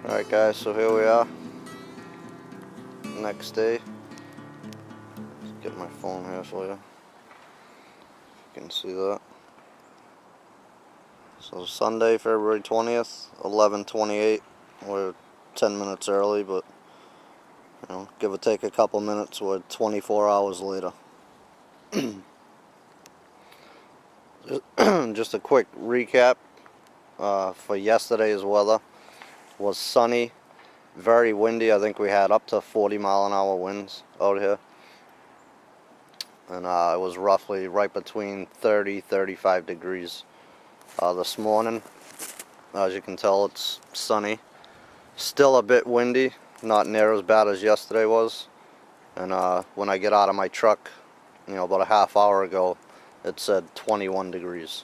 Alright guys, so here we are, next day. Let's get my phone here for you. You can see that. So Sunday, February 20th, 11:28. We're 10 minutes early, but you know, give or take a couple minutes, we're 24 hours later. Just a quick recap for yesterday's weather. Was sunny, very windy. I think we had up to 40-mile-an-hour winds out here, and it was roughly right between 30-35 degrees this morning. As you can tell, it's sunny, still a bit windy, not near as bad as yesterday was. And when I get out of my truck, you know, about a half hour ago, it said 21 degrees.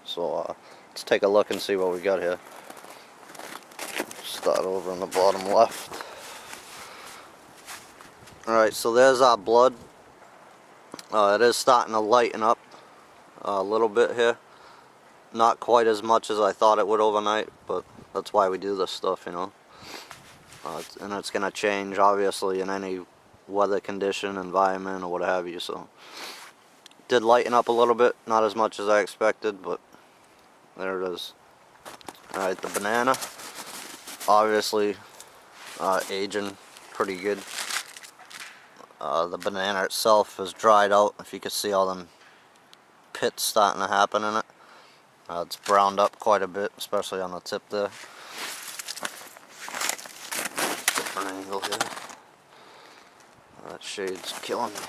So let's take a look and see what we got here. Start over on the bottom left. Alright, so there's our blood. It is starting to lighten up a little bit here. Not quite as much as I thought it would overnight, but that's why we do this stuff, you know. And it's going to change, obviously, in any weather condition, environment, or what have you. So it did lighten up a little bit, not as much as I expected, but there it is. Alright, the banana, obviously aging pretty good. The banana itself is dried out. If you can see all them pits starting to happen in it. It's browned up quite a bit, especially on the tip there. Different angle here. That shade's killing me.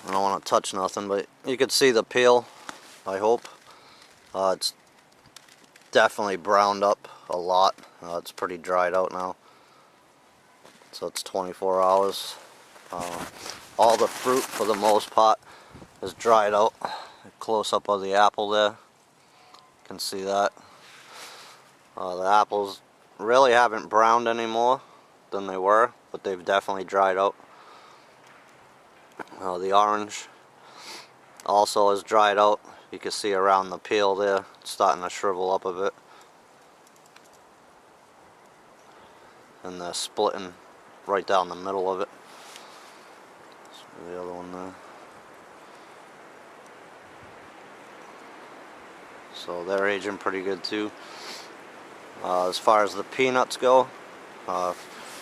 I don't want to touch nothing, but you can see the peel, I hope. It's definitely browned up a lot. It's pretty dried out now. So it's 24 hours. All the fruit, for the most part, is dried out. A close up of the apple there. You can see that. The apples really haven't browned any more than they were, but they've definitely dried out. The orange also is dried out. You can see around the peel there, it's starting to shrivel up a bit. And they're splitting right down the middle of it. The other one there. So they're aging pretty good too. As far as the peanuts go,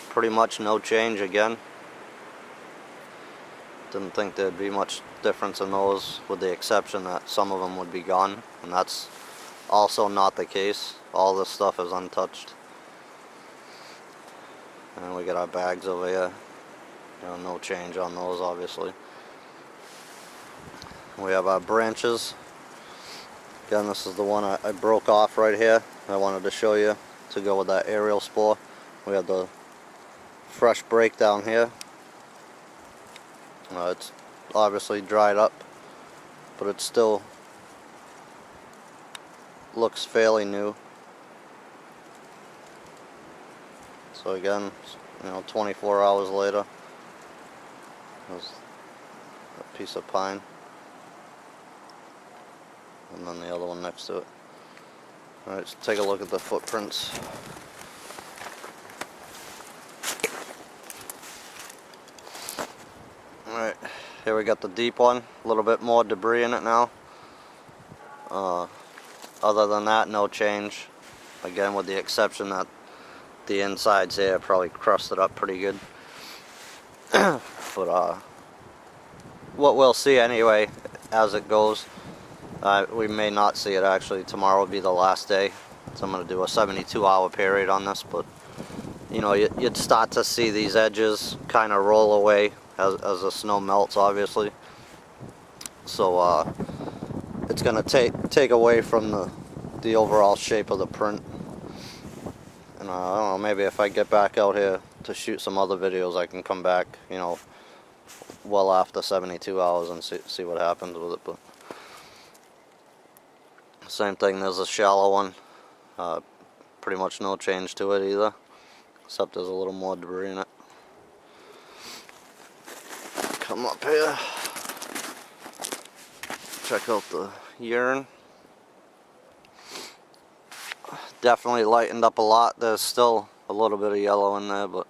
pretty much no change again. Didn't think there'd be much difference in those, with the exception that some of them would be gone, and that's also not the case. All this stuff is untouched. And we got our bags over here. You know, no change on those, obviously. We have our branches. Again, this is the one I broke off right here. I wanted to show you to go with that aerial spore. We have the fresh break down here. It's obviously dried up, but it still looks fairly new. So again, you know, 24 hours later, there's a piece of pine, and then the other one next to it. Alright, let's take a look at the footprints. Alright, here we got the deep one, a little bit more debris in it now. Other than that, no change. Again, with the exception that the insides here are probably crusted up pretty good. But what we'll see anyway as it goes, we may not see it actually. Tomorrow will be the last day, so I'm going to do a 72-hour period on this. But you know, you'd start to see these edges kind of roll away as the snow melts, obviously. So it's going to take away from the overall shape of the print. And I don't know, maybe if I get back out here to shoot some other videos, I can come back, you know, well after 72 hours and see what happens with it. But same thing, there's a shallow one. Pretty much no change to it either, except there's a little more debris in it. Come up here, check out the urine. definitely lightened up a lot. There's still a little bit of yellow in there, but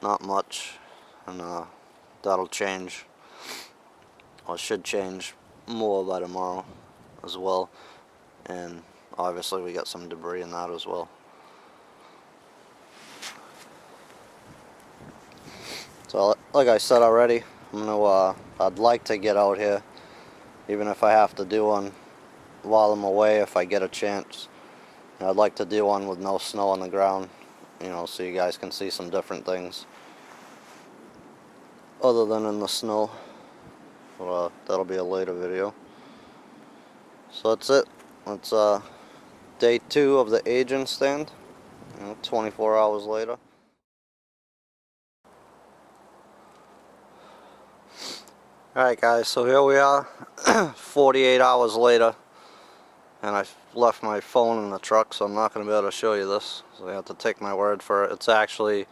not much, and that'll change, or should change more by tomorrow as well. And obviously we got some debris in that as well. So like I said already, I'd like to get out here, even if I have to do one while I'm away if I get a chance. I'd like to do one with no snow on the ground, so you guys can see some different things other than in the snow. But that'll be a later video. So that's it. That's day 2 of the agent stand, 24 hours later. Alright guys, so here we are 48 hours later, and I left my phone in the truck, so I'm not going to be able to show you this, so you have to take my word for it. It's actually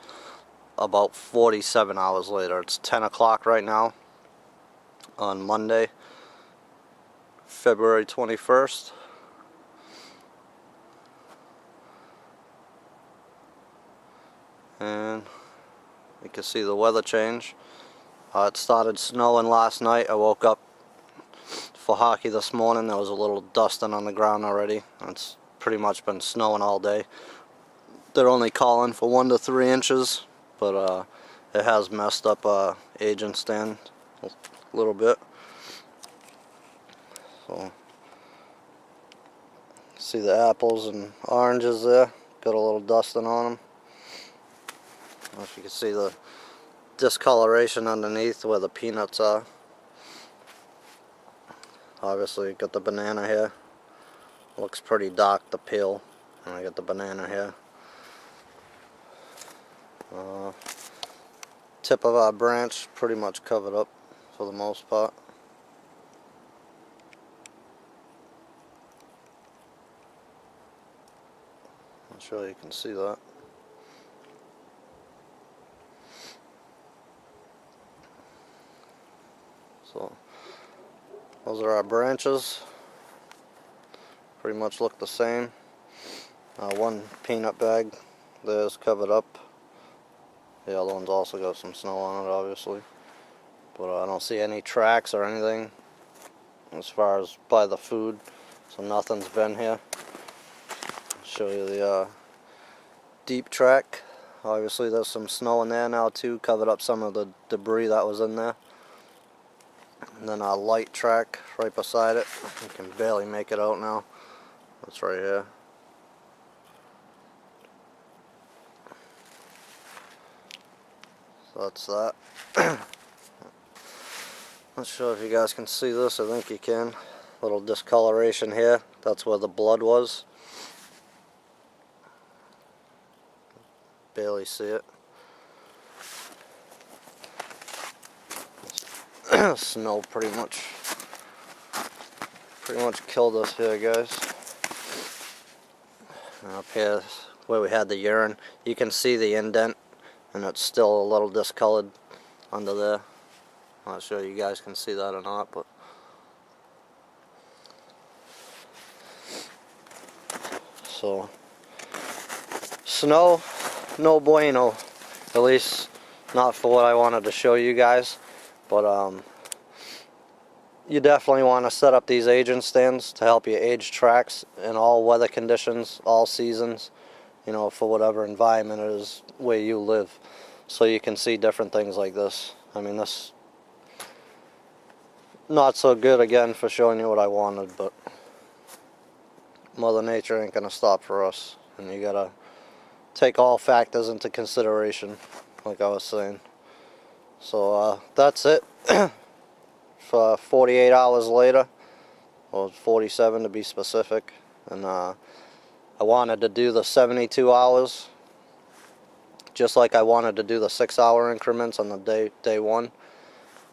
about 47 hours later. It's 10 o'clock right now on Monday, February 21st. And you can see the weather change. It started snowing last night. I woke up for hockey this morning. There was a little dusting on the ground already. It's pretty much been snowing all day. They're only calling for 1 to 3 inches, but it has messed up agent stand a little bit. So see the apples and oranges there, got a little dusting on them. I don't know if you can see the discoloration underneath where the peanuts are. Obviously got the banana here, looks pretty dark, the peel, and I got the banana here. Tip of our branch pretty much covered up for the most part. I'm sure you can see that. So those are our branches. Pretty much look the same. One peanut bag there is covered up. The other one's also got some snow on it, obviously. But I don't see any tracks or anything as far as by the food. So nothing's been here. I'll show you the deep track. Obviously there's some snow in there now too, covered up some of the debris that was in there. And then our light track right beside it. You can barely make it out now. That's right here. So that's that. Not sure if you guys can see this. I think you can. Little discoloration here. That's where the blood was. Barely see it. Snow pretty much killed us here, guys. And up here where we had the urine, you can see the indent, and it's still a little discolored under there. I'm not sure you guys can see that or not, but so snow, no bueno, at least not for what I wanted to show you guys. But you definitely want to set up these agent stands to help you age tracks in all weather conditions, all seasons, for whatever environment it is where you live, so you can see different things like this. I mean, this not so good again for showing you what I wanted, but Mother Nature ain't gonna stop for us, and you gotta take all factors into consideration, like I was saying. So that's it. For 48 hours later, or 47 to be specific, and I wanted to do the 72 hours, just like I wanted to do the 6-hour increments on the day 1.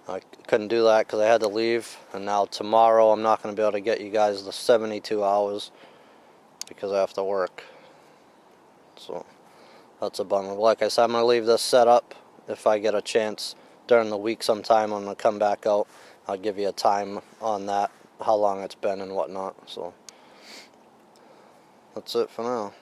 I couldn't do that because I had to leave, and now tomorrow I'm not going to be able to get you guys the 72 hours because I have to work. So that's a bummer. Like I said, I'm going to leave this set up. If I get a chance during the week sometime, I'm going to come back out. I'll give you a time on that, how long it's been and whatnot. So that's it for now.